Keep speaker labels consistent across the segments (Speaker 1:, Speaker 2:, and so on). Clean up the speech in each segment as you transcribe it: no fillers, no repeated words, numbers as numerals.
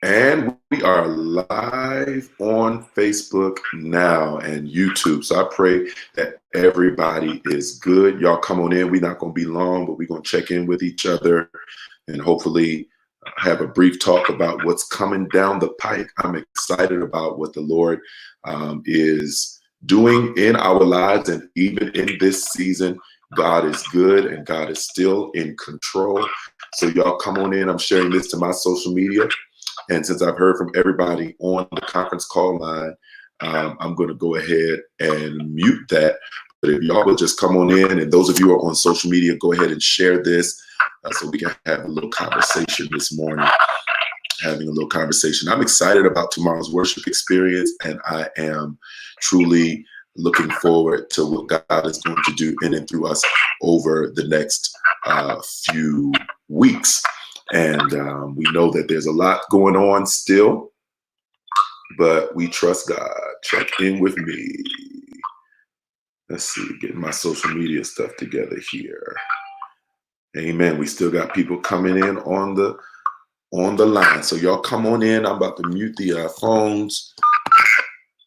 Speaker 1: And we are live on Facebook now and YouTube. So I pray that everybody is good. Y'all come on in. We're not going to be long, but we're going to check in with each other and hopefully have a brief talk about what's coming down the pike. I'm excited about what the Lord is doing in our lives, and even in this season, God is good and God is still in control. So y'all come on in. I'm sharing this to my social media. And since I've heard from everybody on the conference call line, I'm going to go ahead and mute that. But if y'all will just come on in, and those of you who are on social media, go ahead and share this so we can have a little conversation this morning. Having a little conversation. I'm excited about tomorrow's worship experience, and I am truly looking forward to what God is going to do in and through us over the next few weeks. And we know that there's a lot going on still, but we trust God. Check in with me. Let's see, getting my social media stuff together here. Amen. We still got people coming in on the line. So y'all come on in. I'm about to mute the phones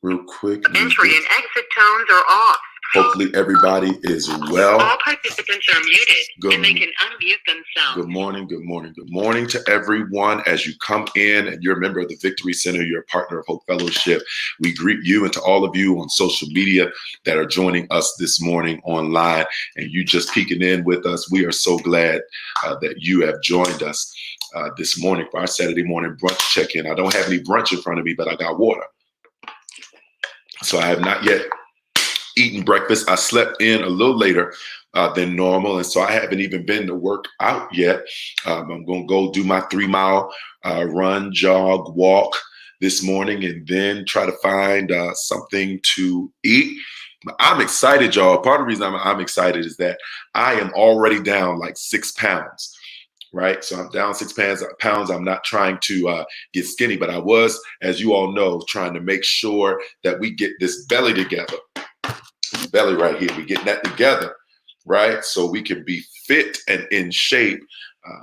Speaker 1: real quick.
Speaker 2: Entry and exit tones are off.
Speaker 1: Hopefully everybody is well.
Speaker 2: All participants are muted and they can unmute themselves.
Speaker 1: Good morning, good morning, good morning to everyone. As you come in and you're a member of the Victory Center, you're a partner of Hope Fellowship, we greet you, and to all of you on social media that are joining us this morning online and you just peeking in with us. We are so glad that you have joined us this morning for our Saturday morning brunch check-in. I don't have any brunch in front of me, but I got water. So I have not yet eaten breakfast. I slept in a little later than normal, and so I haven't even been to work out yet. I'm going to go do my 3-mile run, jog, walk this morning, and then try to find something to eat. I'm excited, y'all. Part of the reason I'm excited is that I am already down like 6 pounds. Right. So I'm down 6 pounds. I'm not trying to get skinny, but I was, as you all know, trying to make sure that we get this belly together. This belly right here. We're getting that together, right? So we can be fit and in shape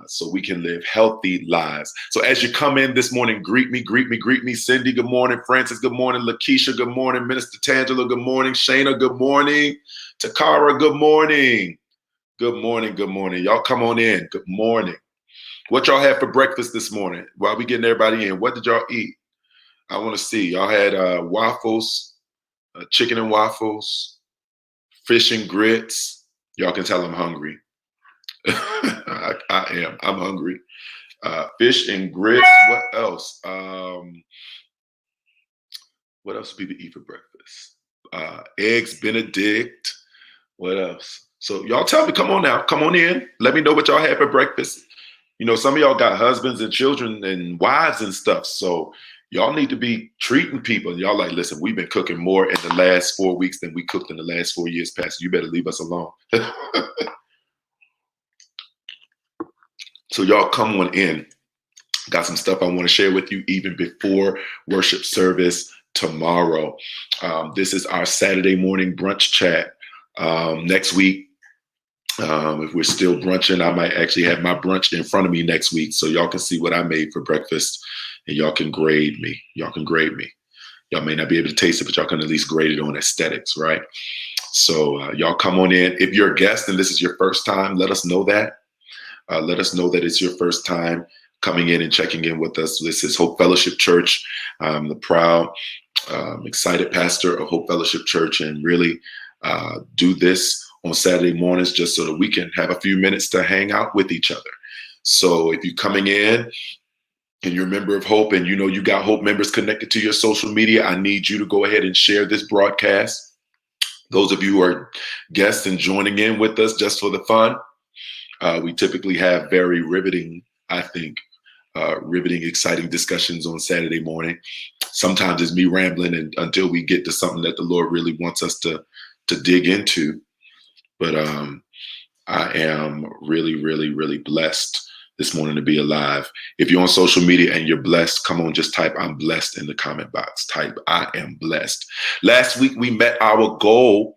Speaker 1: so we can live healthy lives. So as you come in this morning, greet me. Cindy, good morning. Francis, good morning. Lakeisha, good morning. Minister Tangela, good morning. Shayna, good morning. Takara, good morning. Good morning. Good morning. Y'all come on in. Good morning. What y'all had for breakfast this morning? While we getting everybody in, what did y'all eat? I want to see. Y'all had waffles, chicken and waffles, fish and grits. Y'all can tell I'm hungry. I am. I'm hungry. Fish and grits. What else? What else do people eat for breakfast? Eggs Benedict. What else? So y'all tell me, come on now, come on in. Let me know what y'all had for breakfast. You know, some of y'all got husbands and children and wives and stuff. So y'all need to be treating people. Y'all like, listen, we've been cooking more in the last 4 weeks than we cooked in the last 4 years past. You better leave us alone. So y'all come on in. Got some stuff I want to share with you even before worship service tomorrow. This is our Saturday morning brunch chat. Next week, if we're still brunching, I might actually have my brunch in front of me next week so y'all can see what I made for breakfast and y'all can grade me. Y'all may not be able to taste it, but y'all can at least grade it on aesthetics, right? So y'all come on in. If you're a guest and this is your first time, let us know that. Let us know that it's your first time coming in and checking in with us. This is Hope Fellowship Church. I'm the proud, excited pastor of Hope Fellowship Church, and really do this on Saturday mornings just so that we can have a few minutes to hang out with each other. So if you're coming in and you're a member of Hope and you know you got Hope members connected to your social media, I need you to go ahead and share this broadcast. Those of you who are guests and joining in with us just for the fun, we typically have very riveting, I think, exciting discussions on Saturday morning. Sometimes it's me rambling until we get to something that the Lord really wants us to dig into. But I am really, really, really blessed this morning to be alive. If you're on social media and you're blessed, come on, just type "I'm blessed" in the comment box. Type "I am blessed." Last week, we met our goal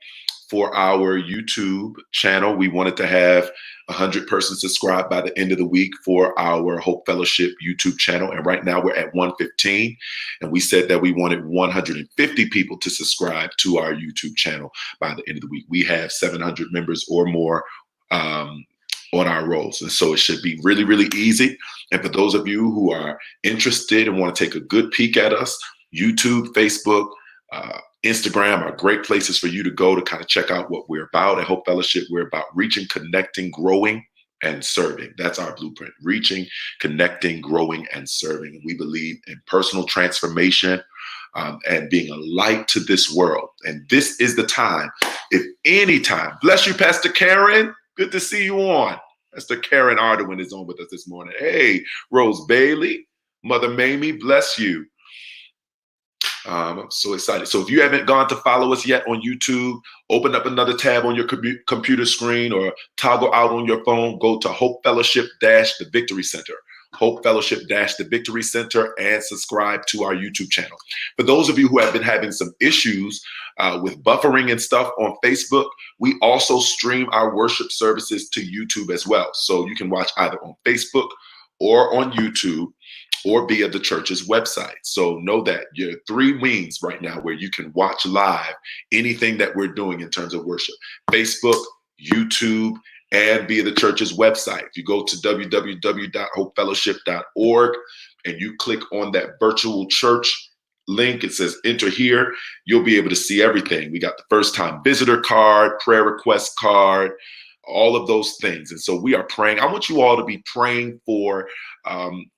Speaker 1: for our YouTube channel. We wanted to have 100 persons subscribed by the end of the week for our Hope Fellowship YouTube channel. And right now we're at 115. And we said that we wanted 150 people to subscribe to our YouTube channel by the end of the week. We have 700 members or more on our rolls. And so it should be really, really easy. And for those of you who are interested and want to take a good peek at us, YouTube, Facebook, Instagram are great places for you to go to kind of check out what we're about. At Hope Fellowship, we're about reaching, connecting, growing, and serving. That's our blueprint: reaching, connecting, growing, and serving. We believe in personal transformation and being a light to this world. And this is the time, if any time. Bless you, Pastor Karen. Good to see you on. Pastor Karen Ardoin is on with us this morning. Hey, Rose Bailey, Mother Mamie, bless you. I'm so excited. So if you haven't gone to follow us yet on YouTube, open up another tab on your computer screen or toggle out on your phone. Go to Hope Fellowship The Victory Center. Hope Fellowship The Victory Center, and subscribe to our YouTube channel. For those of you who have been having some issues with buffering and stuff on Facebook, we also stream our worship services to YouTube as well. So you can watch either on Facebook or on YouTube or via the church's website. So know that you're 3 means right now where you can watch live anything that we're doing in terms of worship: Facebook, YouTube, and via the church's website. If you go to www.hopefellowship.org and you click on that virtual church link, it says enter here, you'll be able to see everything. We got the first time visitor card, prayer request card, all of those things. And so we are praying. I want you all to be praying for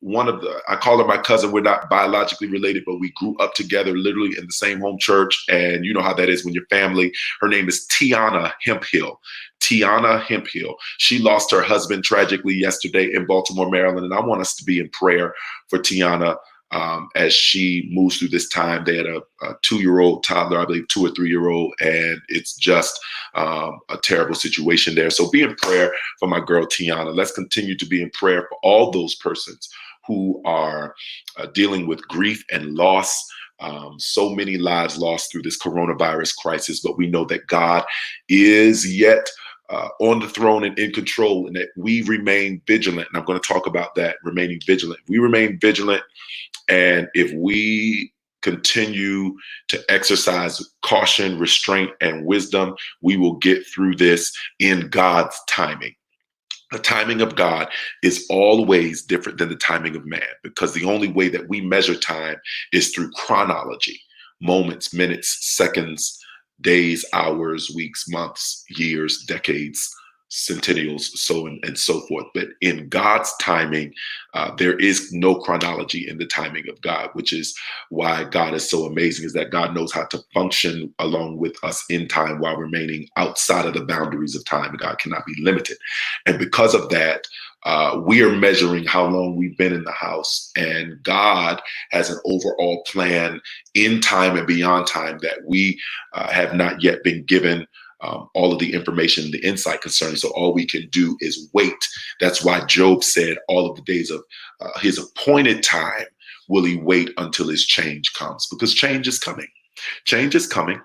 Speaker 1: one of the, I call her my cousin. We're not biologically related, but we grew up together literally in the same home church. And you know how that is when you're family. Her name is Tiana Hemphill. Tiana Hemphill. She lost her husband tragically yesterday in Baltimore, Maryland. And I want us to be in prayer for Tiana as she moves through this time. They had a 2-year-old toddler, I believe 2 or 3-year-old, and it's just a terrible situation there. So be in prayer for my girl Tiana. Let's continue to be in prayer for all those persons who are dealing with grief and loss. So many lives lost through this coronavirus crisis, but we know that God is yet on the throne and in control, and that we remain vigilant. And I'm going to talk about that, remaining vigilant. We remain vigilant, and if we continue to exercise caution, restraint, and wisdom, we will get through this in God's timing. The timing of God is always different than the timing of man, because the only way that we measure time is through chronology: moments, minutes, seconds, days, hours, weeks, months, years, decades, centennials, so on and so forth. But in God's timing, there is no chronology in the timing of God, which is why God is so amazing, is that God knows how to function along with us in time while remaining outside of the boundaries of time. God cannot be limited. And because of that, we are measuring how long we've been in the house, and God has an overall plan in time and beyond time that we have not yet been given all of the information, the insight concerning. So all we can do is wait. That's why Job said all of the days of his appointed time will he wait until his change comes, because change is coming. Change is coming.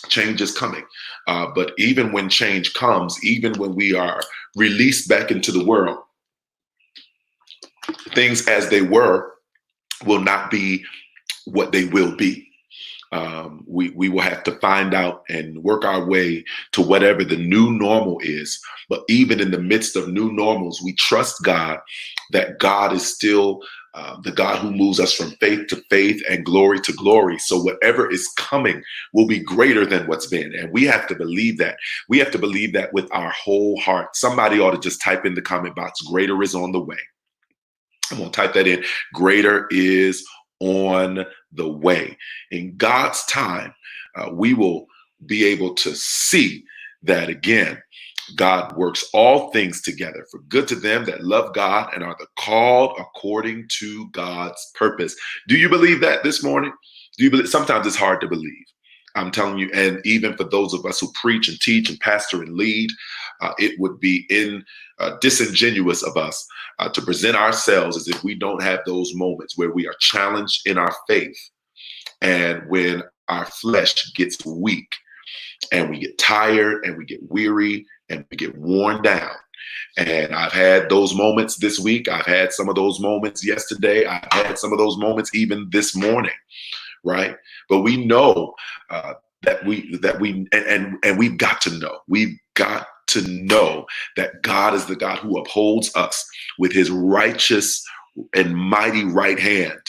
Speaker 1: Change is coming. But even when change comes, even when we are released back into the world, things as they were will not be what they will be. We will have to find out and work our way to whatever the new normal is. But even in the midst of new normals, we trust God, that God is still the God who moves us from faith to faith and glory to glory. So whatever is coming will be greater than what's been. And we have to believe that. We have to believe that with our whole heart. Somebody ought to just type in the comment box, greater is on the way. I'm going to type that in. Greater is on the way. In God's time, we will be able to see that again. God works all things together for good to them that love God and are the called according to God's purpose. Do you believe that this morning? Do you believe? Sometimes it's hard to believe. I'm telling you, and even for those of us who preach and teach and pastor and lead, it would be disingenuous of us to present ourselves as if we don't have those moments where we are challenged in our faith, and when our flesh gets weak and we get tired and we get weary and we get worn down. And I've had those moments this week. I've had some of those moments yesterday. I've had some of those moments even this morning, right? But we know that we've got to know. We've got to know that God is the God who upholds us with his righteous and mighty right hand.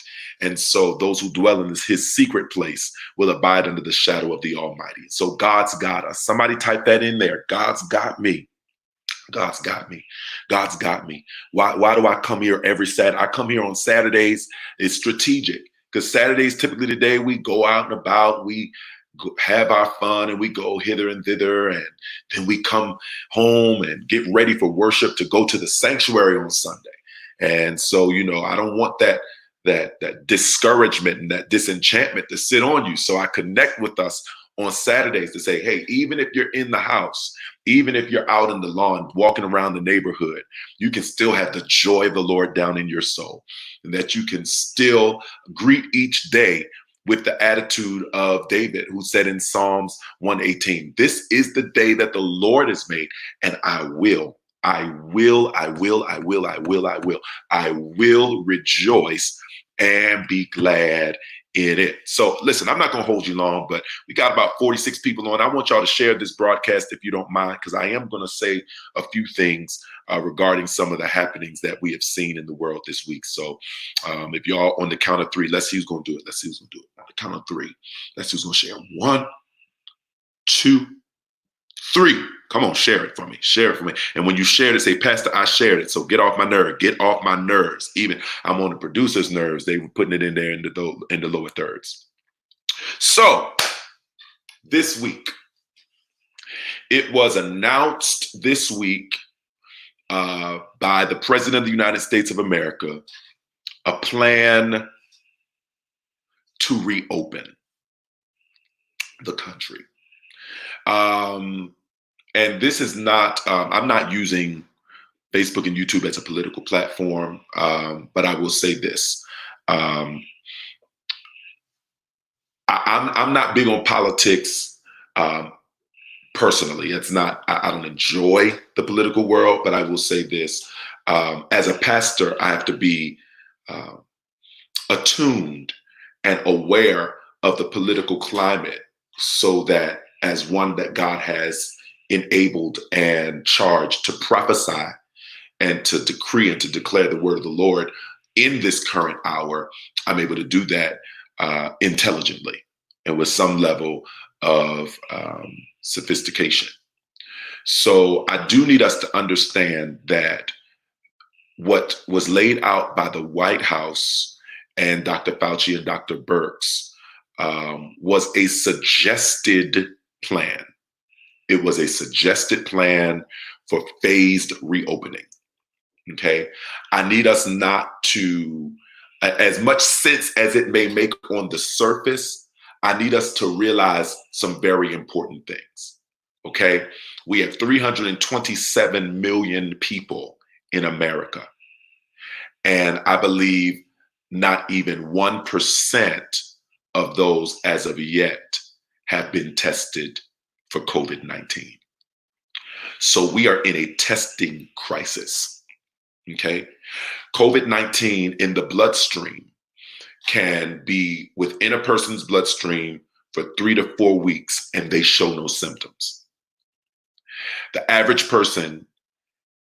Speaker 1: And so those who dwell in his secret place will abide under the shadow of the Almighty. So God's got us. Somebody type that in there. God's got me. God's got me. God's got me. Why do I come here every Saturday? I come here on Saturdays. It's strategic because Saturdays, typically the day we go out and about, we have our fun and we go hither and thither. And then we come home and get ready for worship to go to the sanctuary on Sunday. And so, I don't want that discouragement and that disenchantment to sit on you. So I connect with us on Saturdays to say, hey, even if you're in the house, even if you're out in the lawn, walking around the neighborhood, you can still have the joy of the Lord down in your soul, and that you can still greet each day with the attitude of David, who said in Psalms 118, this is the day that the Lord has made, and I will rejoice and be glad in it. So listen, I'm not going to hold you long, but we got about 46 people on. I want y'all to share this broadcast if you don't mind, because I am going to say a few things regarding some of the happenings that we have seen in the world this week. So if y'all on the count of three, let's see who's going to do it. Let's see who's going to do it. On the count of three, let's see who's going to share. 1, 2, 3. Come on, share it for me. Share it for me. And when you share it, say, Pastor, I shared it. So get off my nerve. Get off my nerves. Even I'm on the producer's nerves. They were putting it in there in the lower thirds. So this week, it was announced this week by the President of the United States of America, a plan to reopen the country. And this is not, I'm not using Facebook and YouTube as a political platform, but I will say this. I'm not big on politics personally. It's not, I don't enjoy the political world, but I will say this. As a pastor, I have to be attuned and aware of the political climate, so that as one that God has enabled and charged to prophesy and to decree and to declare the word of the Lord in this current hour, I'm able to do that intelligently and with some level of sophistication. So I do need us to understand that what was laid out by the White House and Dr. Fauci and Dr. Birx was a suggested plan. It was a suggested plan for phased reopening. Okay. I need us not to, as much sense as it may make on the surface, I need us to realize some very important things. Okay. We have 327 million people in America. And I believe not even 1% of those as of yet have been tested for COVID-19. So we are in a testing crisis, okay? COVID-19 in the bloodstream can be within a person's bloodstream for 3 to 4 weeks and they show no symptoms. The average person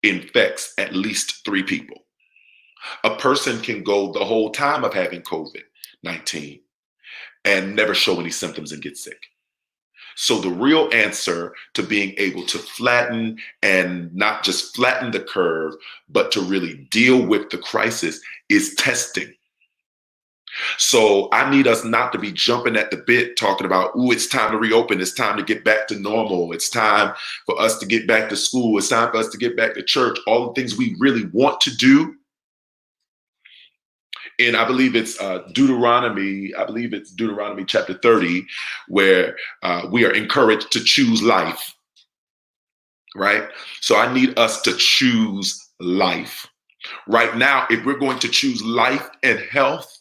Speaker 1: infects at least 3 people. A person can go the whole time of having COVID-19 and never show any symptoms and get sick. So the real answer to being able to flatten, and not just flatten the curve, but to really deal with the crisis, is testing. So I need us not to be jumping at the bit talking about, ooh, it's time to reopen. It's time to get back to normal. It's time for us to get back to school. It's time for us to get back to church. All the things we really want to do. And I believe it's Deuteronomy chapter 30, where we are encouraged to choose life, right? So I need us to choose life. Right now, if we're going to choose life and health,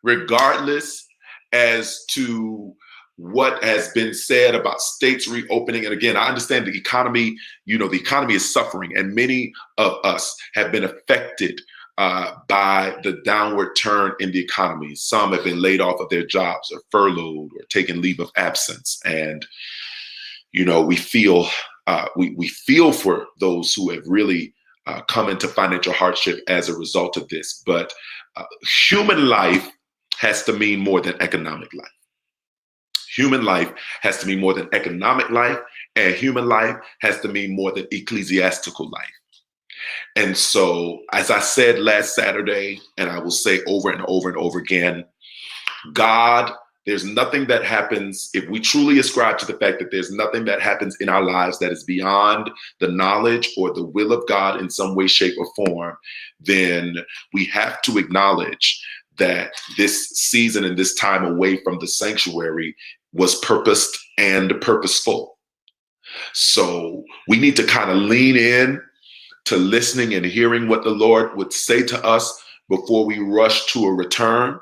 Speaker 1: regardless as to what has been said about states reopening. And again, I understand the economy, the economy is suffering, and many of us have been affected by the downward turn in the economy. Some have been laid off of their jobs or furloughed or taken leave of absence. And, we feel we feel for those who have really come into financial hardship as a result of this. But human life has to mean more than economic life. Human life has to mean more than economic life, and human life has to mean more than ecclesiastical life. And so, as I said last Saturday, and I will say over and over and over again, God, there's nothing that happens, if we truly ascribe to the fact that there's nothing that happens in our lives that is beyond the knowledge or the will of God in some way, shape, or form, then we have to acknowledge that this season and this time away from the sanctuary was purposed and purposeful. So we need to kind of lean in to listening and hearing what the Lord would say to us before we rush to a return.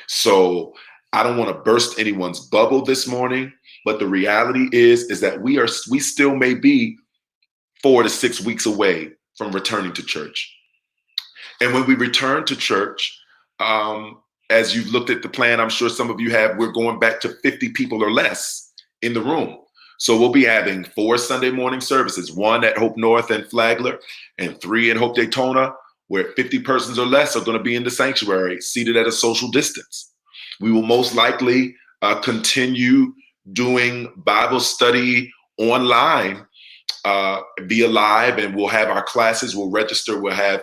Speaker 1: So I don't want to burst anyone's bubble this morning, but the reality is that we still may be 4 to 6 weeks away from returning to church. And when we return to church, as you've looked at the plan, I'm sure some of you have, we're going back to 50 people or less in the room. So we'll be having 4 Sunday morning services, 1 at Hope North and Flagler, and 3 in Hope Daytona, where 50 persons or less are going to be in the sanctuary, seated at a social distance. We will most likely continue doing Bible study online via live, and we'll have our classes, we'll register, we'll have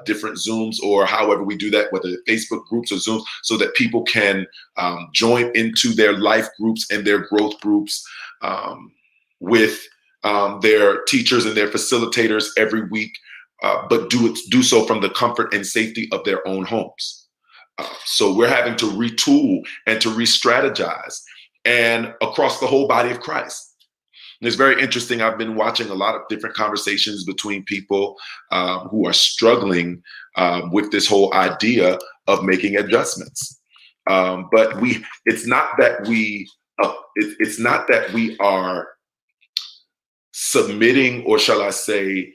Speaker 1: different Zooms or however we do that, whether Facebook groups or Zooms, so that people can join into their life groups and their growth groups with their teachers and their facilitators every week, but do so from the comfort and safety of their own homes. So we're having to retool and to re-strategize, and across the whole body of Christ. And it's very interesting. I've been watching a lot of different conversations between people who are struggling with this whole idea of making adjustments. But it's not that we are submitting, or shall I say,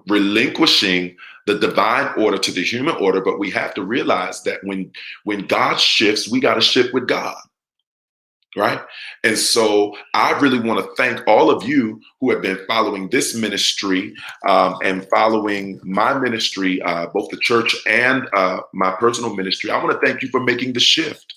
Speaker 1: relinquishing the divine order to the human order, but we have to realize that when God shifts, we got to shift with God. Right. And so I really want to thank all of you who have been following this ministry and following my ministry, both the church and my personal ministry. I want to thank you for making the shift.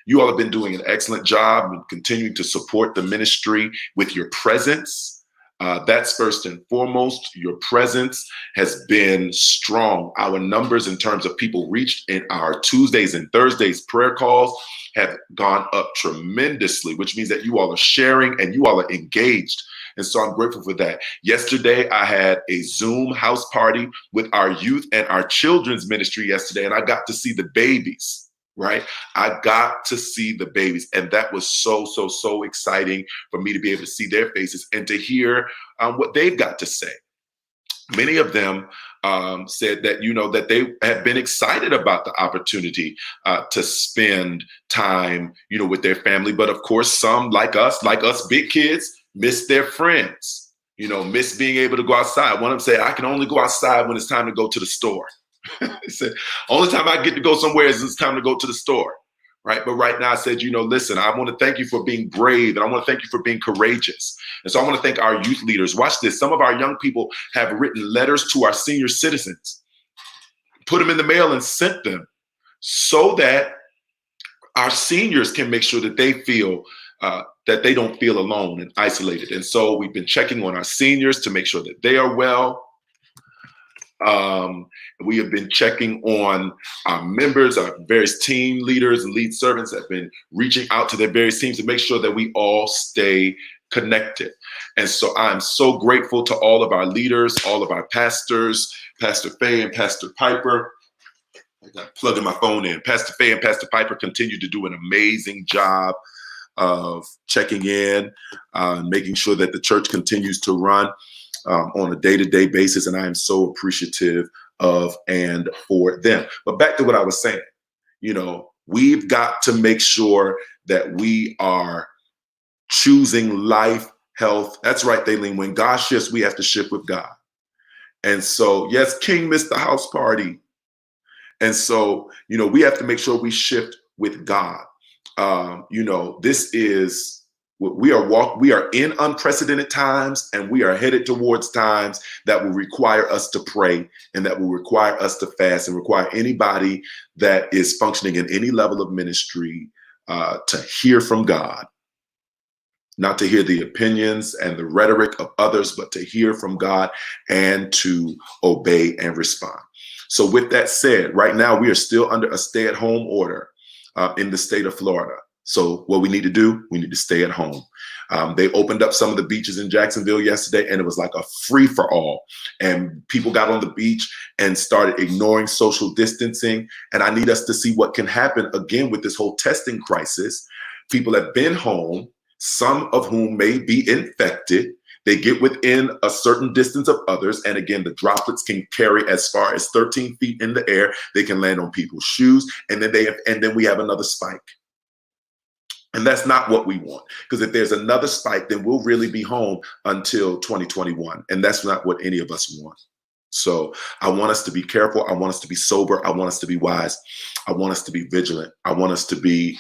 Speaker 1: You all have been doing an excellent job and continuing to support the ministry with your presence. That's first and foremost. Your presence has been strong. Our numbers in terms of people reached in our Tuesdays and Thursdays prayer calls have gone up tremendously, which means that you all are sharing and you all are engaged. And so I'm grateful for that. Yesterday, I had a Zoom house party with our youth and our children's ministry yesterday, and I got to see the babies. Right? I got to see the babies, and that was so exciting for me to be able to see their faces and to hear what they've got to say. Many of them said that, that they have been excited about the opportunity to spend time, with their family. But of course, some like us big kids, miss their friends, miss being able to go outside. One of them said, I can only go outside when it's time to go to the store. He said, only time I get to go somewhere is it's time to go to the store, right? But right now I said, listen, I want to thank you for being brave, and I want to thank you for being courageous. And so I want to thank our youth leaders. Watch this. Some of our young people have written letters to our senior citizens, put them in the mail and sent them so that our seniors can make sure that they feel that they don't feel alone and isolated. And so we've been checking on our seniors to make sure that they are well. We have been checking on our members, our various team leaders and lead servants have been reaching out to their various teams to make sure that we all stay connected. And so I'm so grateful to all of our leaders, all of our pastors, Pastor Faye and Pastor Piper. I got plugging my phone in. Pastor Faye and Pastor Piper continue to do an amazing job of checking in, making sure that the church continues to run on a day-to-day basis, and I am so appreciative of and for them. But back to what I was saying, we've got to make sure that we are choosing life, health. That's right, Thaleen. When God shifts, we have to shift with God. And so, yes, King missed the house party. And so, we have to make sure we shift with God. This is we are in unprecedented times, and we are headed towards times that will require us to pray, and that will require us to fast, and require anybody that is functioning in any level of ministry to hear from God. Not to hear the opinions and the rhetoric of others, but to hear from God and to obey and respond. So with that said, right now we are still under a stay-at-home order in the state of Florida. So what we need to do, we need to stay at home. They opened up some of the beaches in Jacksonville yesterday, and it was like a free-for-all. And people got on the beach and started ignoring social distancing. And I need us to see what can happen again with this whole testing crisis. People have been home, some of whom may be infected. They get within a certain distance of others. And again, the droplets can carry as far as 13 feet in the air. They can land on people's shoes. And then we have another spike. And that's not what we want. Because if there's another spike, then we'll really be home until 2021. And that's not what any of us want. So I want us to be careful. I want us to be sober. I want us to be wise. I want us to be vigilant. I want us to be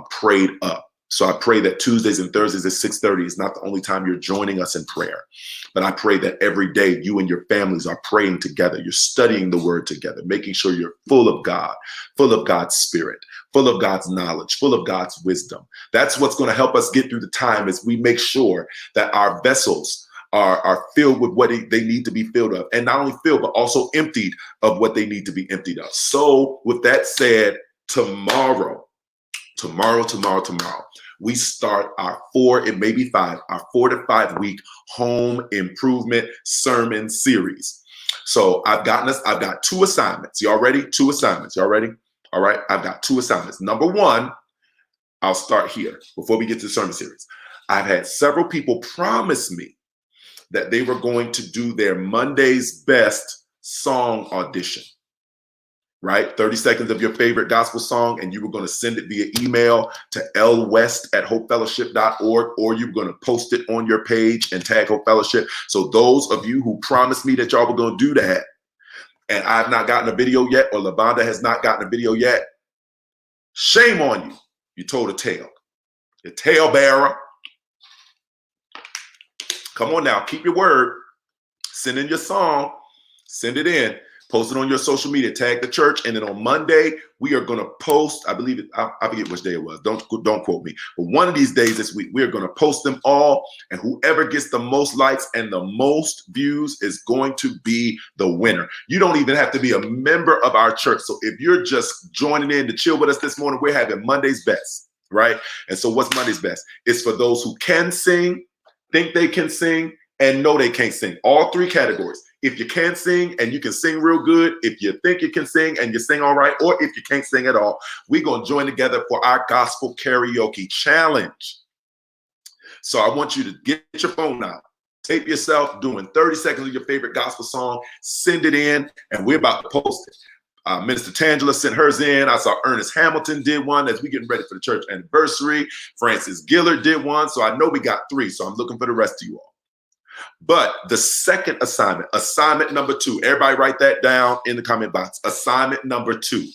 Speaker 1: prayed up. So I pray that Tuesdays and Thursdays at 6:30 is not the only time you're joining us in prayer, but I pray that every day you and your families are praying together. You're studying the word together, making sure you're full of God, full of God's spirit, full of God's knowledge, full of God's wisdom. That's what's going to help us get through the time as we make sure that our vessels are filled with what they need to be filled of, and not only filled, but also emptied of what they need to be emptied of. So with that said, tomorrow, we start our 4 to 5 week home improvement sermon series. So I've got 2 assignments. Y'all ready? 2 assignments. Y'all ready? All right. I've got 2 assignments. Number 1, I'll start here before we get to the sermon series. I've had several people promise me that they were going to do their Monday's Best song audition. Right? 30 seconds of your favorite gospel song, and you were going to send it via email to lwest@hopefellowship.org, or you were going to post it on your page and tag Hope Fellowship. So those of you who promised me that y'all were going to do that, and I've not gotten a video yet, or Lavonda has not gotten a video yet, shame on you. You told a tale. Your tale bearer. Come on now, keep your word. Send in your song. Send it in. Post it on your social media, tag the church, and then on Monday we are going to post. I believe I forget which day it was. Don't quote me. But one of these days this week we are going to post them all, and whoever gets the most likes and the most views is going to be the winner. You don't even have to be a member of our church. So if you're just joining in to chill with us this morning, we're having Monday's Best, right? And so what's Monday's Best? It's for those who can sing, think they can sing, and know they can't sing. All 3 categories. If you can sing and you can sing real good, if you think you can sing and you sing all right, or if you can't sing at all, we're going to join together for our gospel karaoke challenge. So I want you to get your phone out, tape yourself doing 30 seconds of your favorite gospel song, send it in, and we're about to post it. Minister Tangela sent hers in. I saw Ernest Hamilton did one as we getting ready for the church anniversary. Francis Gillard did one. So I know we got 3. So I'm looking for the rest of you all. But the second assignment number 2, everybody write that down in the comment box. Assignment number 2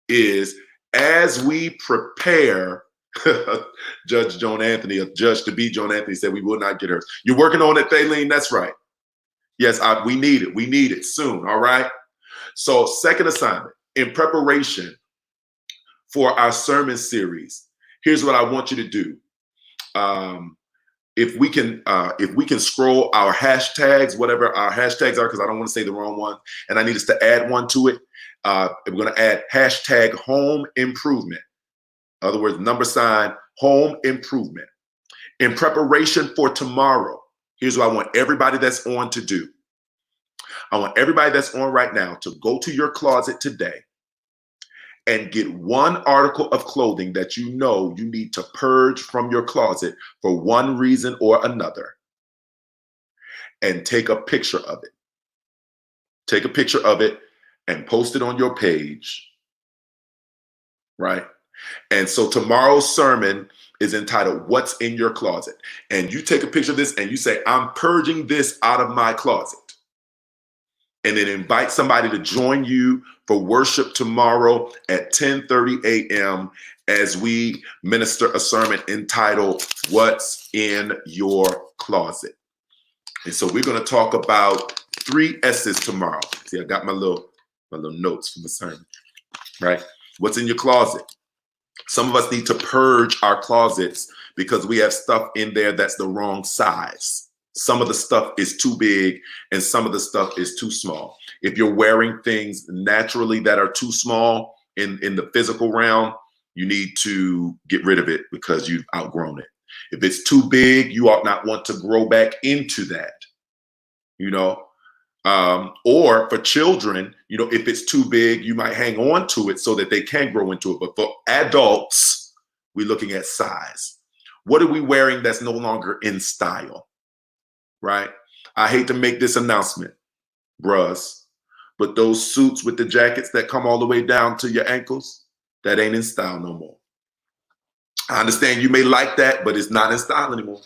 Speaker 1: is, as we prepare, Judge Joan Anthony, a judge to be Joan Anthony said we will not get hers. You're working on it, Thaleen? That's right. Yes, we need it. We need it soon. All right. So second assignment, in preparation for our sermon series, here's what I want you to do. If we can scroll our hashtags, whatever our hashtags are, because I don't want to say the wrong one, and I need us to add one to it. We're going to add hashtag home improvement. In other words, # home improvement. In preparation for tomorrow, here's what I want everybody that's on to do. I want everybody that's on right now to go to your closet today and get one article of clothing that you know you need to purge from your closet for one reason or another, and take a picture of it. Take a picture of it and post it on your page right? And so tomorrow's sermon is entitled, What's in Your Closet? And you take a picture of this and you say, I'm purging this out of my closet. And then invite somebody to join you for worship tomorrow at 10:30 a.m. as we minister a sermon entitled, What's in Your Closet? And so we're going to talk about 3 S's tomorrow. See, I got my little notes from the sermon, right? What's in your closet? Some of us need to purge our closets because we have stuff in there that's the wrong size. Some of the stuff is too big and some of the stuff is too small. If you're wearing things naturally that are too small in the physical realm, you need to get rid of it because you've outgrown it. If it's too big, you ought not want to grow back into that, you know. Or for children, you know, if it's too big, you might hang on to it so that they can grow into it. But for adults, we're looking at size. What are we wearing that's no longer in style, right? I hate to make this announcement, bruhs, but those suits with the jackets that come all the way down to your ankles, that ain't in style no more. I understand you may like that, but it's not in style anymore.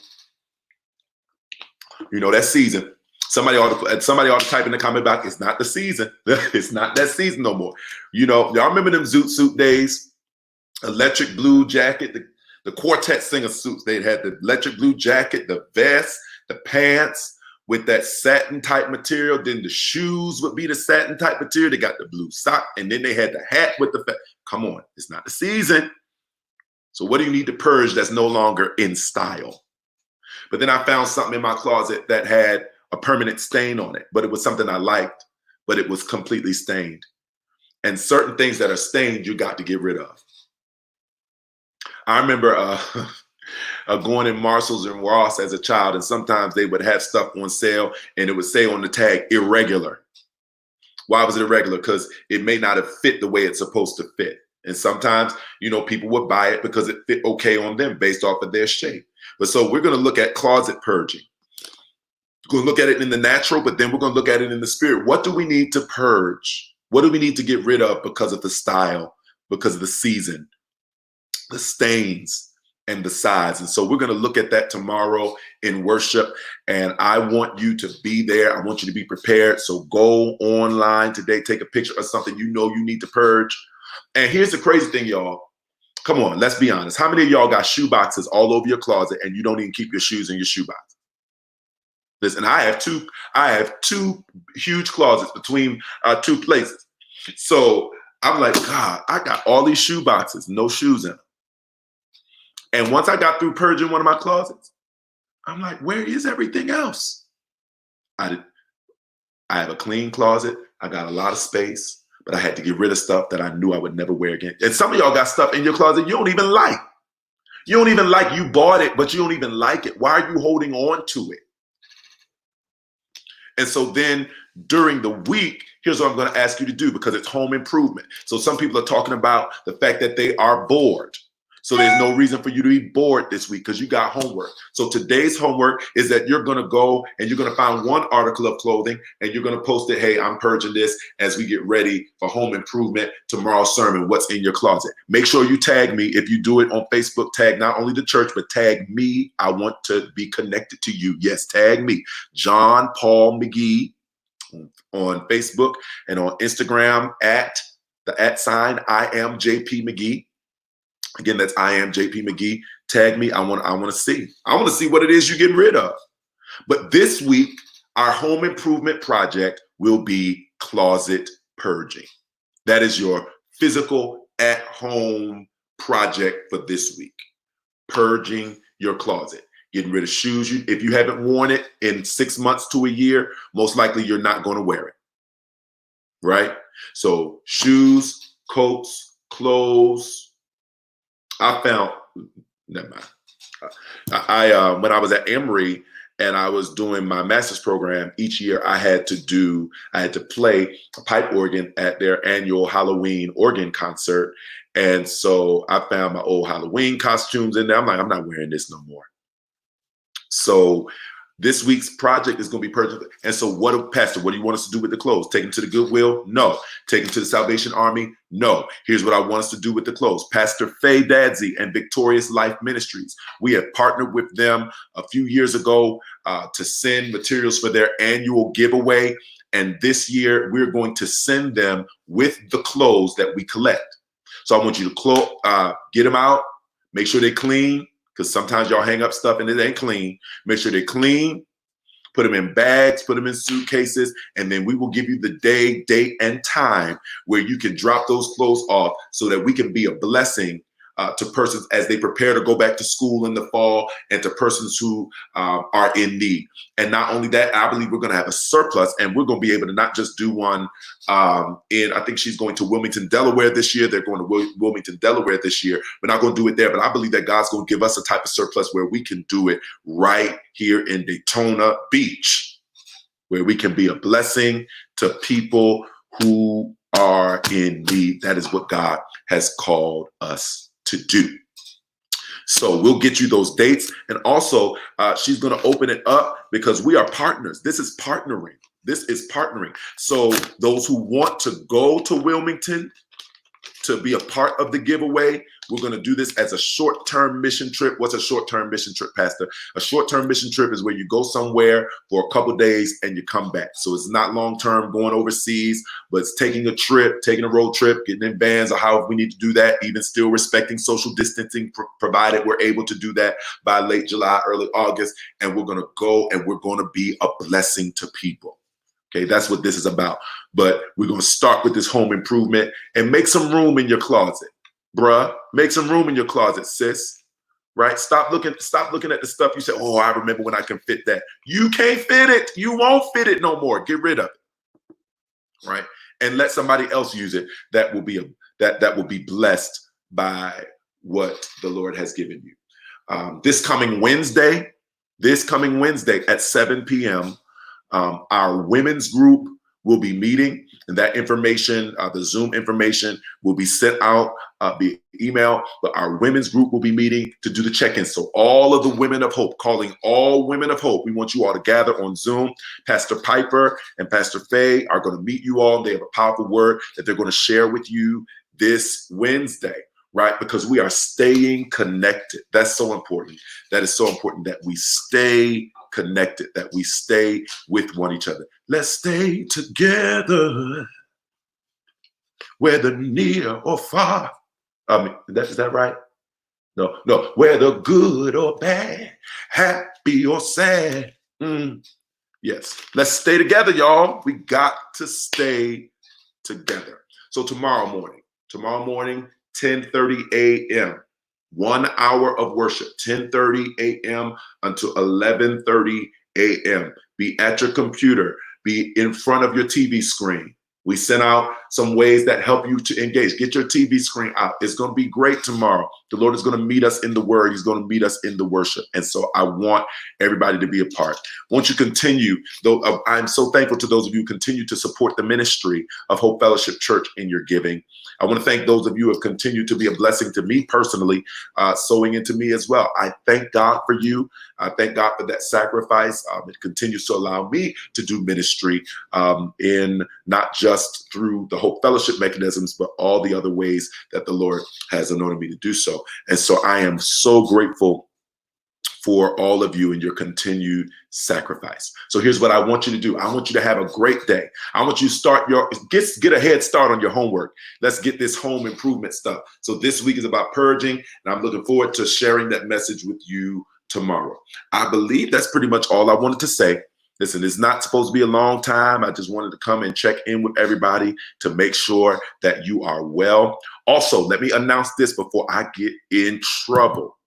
Speaker 1: You know, that season. Somebody ought to type in the comment box, it's not the season. It's not that season no more. You know, y'all remember them zoot suit days? Electric blue jacket, the quartet singer suits. They had the electric blue jacket, the vest, the pants with that satin type material. Then the shoes would be the satin type material. They got the blue sock, and then they had the hat with the come on, it's not the season. So what do you need to purge that's no longer in style? But then I found something in my closet that had a permanent stain on it, but it was something I liked, but it was completely stained. And certain things that are stained, you got to get rid of. I remember going in Marshalls and Ross as a child, and sometimes they would have stuff on sale and it would say on the tag, irregular. Why was it irregular? Because it may not have fit the way it's supposed to fit. And sometimes, you know, people would buy it because it fit okay on them based off of their shape. But so we're going to look at closet purging. We're going to look at it in the natural, but then we're going to look at it in the spirit. What do we need to purge? What do we need to get rid of because of the style, because of the season, the stains, and the size? And so we're going to look at that tomorrow in worship. And I want you to be there. I want you to be prepared. So go online today, take a picture of something you know you need to purge. And here's the crazy thing, y'all. Come on, let's be honest. How many of y'all got shoe boxes all over your closet and you don't even keep your shoes in your shoe box? Listen, I have two huge closets between 2 places. So I'm like, God, I got all these shoe boxes, no shoes in them. And once I got through purging one of my closets, I'm like, where is everything else? I have a clean closet. I got a lot of space, but I had to get rid of stuff that I knew I would never wear again. And some of y'all got stuff in your closet you don't even like. You don't even like, you bought it, but you don't even like it. Why are you holding on to it? And so then during the week, here's what I'm going to ask you to do because it's home improvement. So some people are talking about the fact that they are bored. So there's no reason for you to be bored this week because you got homework. So today's homework is that you're going to go and you're going to find one article of clothing and you're going to post it. Hey, I'm purging this as we get ready for home improvement. Tomorrow's sermon, what's in your closet? Make sure you tag me. If you do it on Facebook, tag not only the church, but tag me. I want to be connected to you. Yes, tag me. John Paul McGee on Facebook and on Instagram at the @ I am JP McGee. Again, that's I am JP McGee. Tag me. I want to see. I want to see what it is you're getting rid of. But this week, our home improvement project will be closet purging. That is your physical at-home project for this week. Purging your closet. Getting rid of shoes. If you haven't worn it in 6 months to a year, most likely you're not going to wear it. Right? So shoes, coats, clothes. I found, never mind. When I was at Emory and I was doing my master's program, each year I had to play a pipe organ at their annual Halloween organ concert. And so I found my old Halloween costumes in there. I'm like, I'm not wearing this no more. So This week's project is going to be purchased. And so Pastor, what do you want us to do with the clothes? Take them to the Goodwill? No. Take them to the Salvation Army? No. Here's what I want us to do with the clothes. Pastor Faye Dadsey and Victorious Life Ministries. We have partnered with them a few years ago to send materials for their annual giveaway. And this year, we're going to send them with the clothes that we collect. So I want you to get them out, make sure they're clean, because sometimes y'all hang up stuff and it ain't clean. Make sure they're clean, put them in bags, put them in suitcases, and then we will give you the day, date, and time where you can drop those clothes off so that we can be a blessing to persons as they prepare to go back to school in the fall, and to persons who are in need. And not only that, I believe we're going to have a surplus, and we're going to be able to not just do one I think she's going to Wilmington, Delaware this year. They're going to Wilmington, Delaware this year. We're not going to do it there, but I believe that God's going to give us a type of surplus where we can do it right here in Daytona Beach, where we can be a blessing to people who are in need. That is what God has called us to do. So we'll get you those dates. And also, she's going to open it up because we are partners. This is partnering. This is partnering. So those who want to go to Wilmington to be a part of the giveaway, we're going to do this as a short-term mission trip. What's a short-term mission trip, Pastor? A short-term mission trip is where you go somewhere for a couple of days and you come back. So it's not long-term going overseas, but it's taking a trip, taking a road trip, getting in vans or however we need to do that, even still respecting social distancing, provided we're able to do that by late July, early August. And we're going to go and we're going to be a blessing to people. Okay, that's what this is about. But we're going to start with this home improvement and make some room in your closet, bruh. Make some room in your closet, sis. Right? Stop looking at the stuff you say, oh, I remember when I can fit that. You can't fit it. You won't fit it no more. Get rid of it. Right? And let somebody else use it that will be that will be blessed by what the Lord has given you. This coming Wednesday at 7 p.m., our women's group will be meeting, and that information, the Zoom information, will be sent out via email. But our women's group will be meeting to do the check-in. So all of the women of hope, calling all women of hope, we want you all to gather on Zoom. Pastor Piper and Pastor Faye are going to meet you all. They have a powerful word that they're going to share with you this Wednesday. Right? Because we are staying connected. That's so important. That is so important that we stay connected, that we stay with one each other. Let's stay together, whether near or far. Is that right? No. Whether good or bad, happy or sad. Yes. Let's stay together, y'all. We got to stay together. So tomorrow morning, 10:30 a.m., 1 hour of worship, 10:30 a.m. until 11:30 a.m. Be at your computer, be in front of your TV screen. We sent out some ways that help you to engage. Get your TV screen out. It's going to be great tomorrow. The Lord is going to meet us in the word. He's going to meet us in the worship. And so I want everybody to be a part. Won't you continue, though? I'm so thankful to those of you who continue to support the ministry of Hope Fellowship Church in your giving. I want to thank those of you who have continued to be a blessing to me personally, sowing into me as well. I thank God for you. I thank God for that sacrifice. It continues to allow me to do ministry in not just through the Hope Fellowship mechanisms, but all the other ways that the Lord has anointed me to do so. And so I am so grateful for all of you and your continued sacrifice. So here's what I want you to do. I want you to have a great day. I want you to get a head start on your homework. Let's get this home improvement stuff. So this week is about purging, and I'm looking forward to sharing that message with you tomorrow. I believe that's pretty much all I wanted to say. Listen, it's not supposed to be a long time. I just wanted to come and check in with everybody to make sure that you are well. Also, let me announce this before I get in trouble.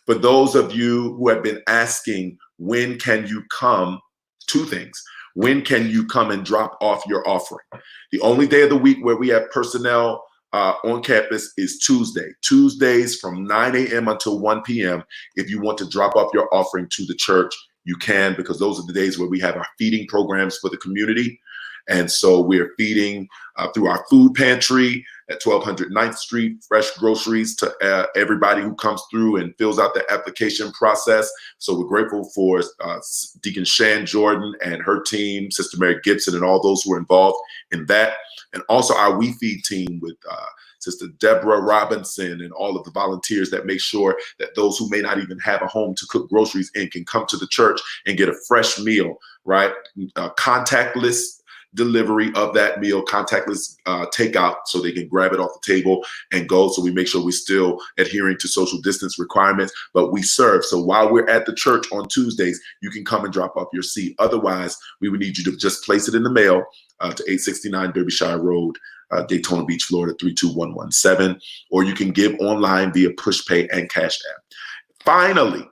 Speaker 1: For those of you who have been asking, when can you come? Two things. When can you come and drop off your offering? The only day of the week where we have personnel on campus is Tuesday. Tuesdays from 9 a.m. until 1 p.m. If you want to drop off your offering to the church, you can, because those are the days where we have our feeding programs for the community. And so we're feeding through our food pantry, at 1200 9th Street. Fresh groceries to everybody who comes through and fills out the application process. So we're grateful for Deacon Shan Jordan and her team, Sister Mary Gibson, and all those who are involved in that. And also our We Feed team with Sister Deborah Robinson and all of the volunteers that make sure that those who may not even have a home to cook groceries in can come to the church and get a fresh meal, right? Contactless delivery of that meal, contactless takeout, so they can grab it off the table and go. So we make sure we're still adhering to social distance requirements, but we serve. So while we're at the church on Tuesdays, you can come and drop off your seed. Otherwise, we would need you to just place it in the mail to 869 Derbyshire Road, Daytona Beach, Florida, 32117, or you can give online via PushPay and Cash App. Finally,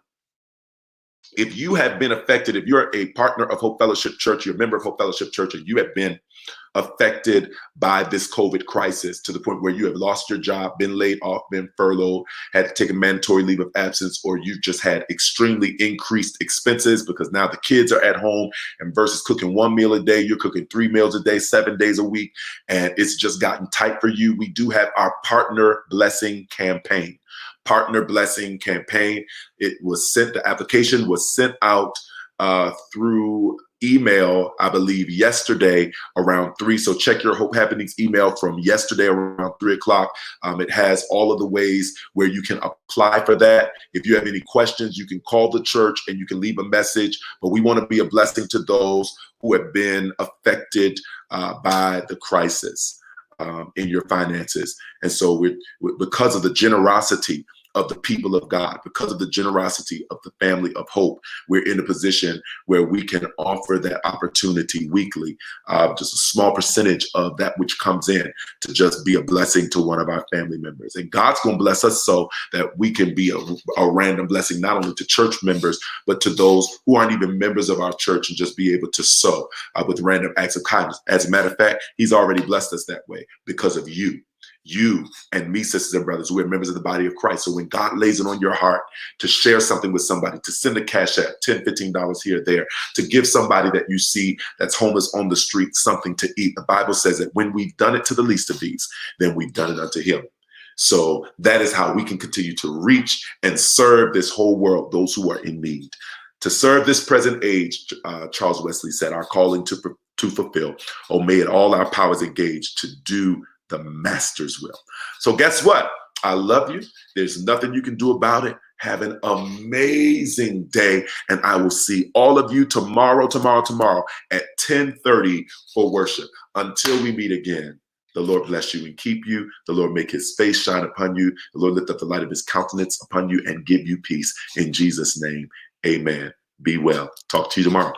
Speaker 1: if you have been affected, if you're a partner of Hope Fellowship Church, you're a member of Hope Fellowship Church, and you have been affected by this COVID crisis to the point where you have lost your job, been laid off, been furloughed, had to take a mandatory leave of absence, or you've just had extremely increased expenses because now the kids are at home, and versus cooking one meal a day, you're cooking 3 meals a day, 7 days a week, and it's just gotten tight for you. We do have our Partner Blessing campaign. Partner Blessing campaign. It was sent, the application was sent out through email, I believe, yesterday around 3. So check your Hope Happenings email from yesterday around 3 o'clock. It has all of the ways where you can apply for that. If you have any questions, you can call the church and you can leave a message. But we want to be a blessing to those who have been affected by the crisis in your finances. And so because of the generosity of the people of God, because of the generosity of the family of Hope, we're in a position where we can offer that opportunity weekly, just a small percentage of that which comes in to just be a blessing to one of our family members. And God's going to bless us so that we can be a random blessing, not only to church members, but to those who aren't even members of our church, and just be able to sow with random acts of kindness. As a matter of fact, he's already blessed us that way because of you and me, sisters and brothers. We're members of the body of Christ. So when God lays it on your heart to share something with somebody, to send a cash app, $10, $15 here or there, to give somebody that you see that's homeless on the street something to eat, the Bible says that when we've done it to the least of these, then we've done it unto him. So that is how we can continue to reach and serve this whole world, those who are in need. To serve this present age, Charles Wesley said, our calling to fulfill. Oh, may it all our powers engage to do the master's will. So guess what? I love you. There's nothing you can do about it. Have an amazing day. And I will see all of you tomorrow at 10:30 for worship. Until we meet again, the Lord bless you and keep you. The Lord make his face shine upon you. The Lord lift up the light of his countenance upon you and give you peace. In Jesus' name, amen. Be well. Talk to you tomorrow.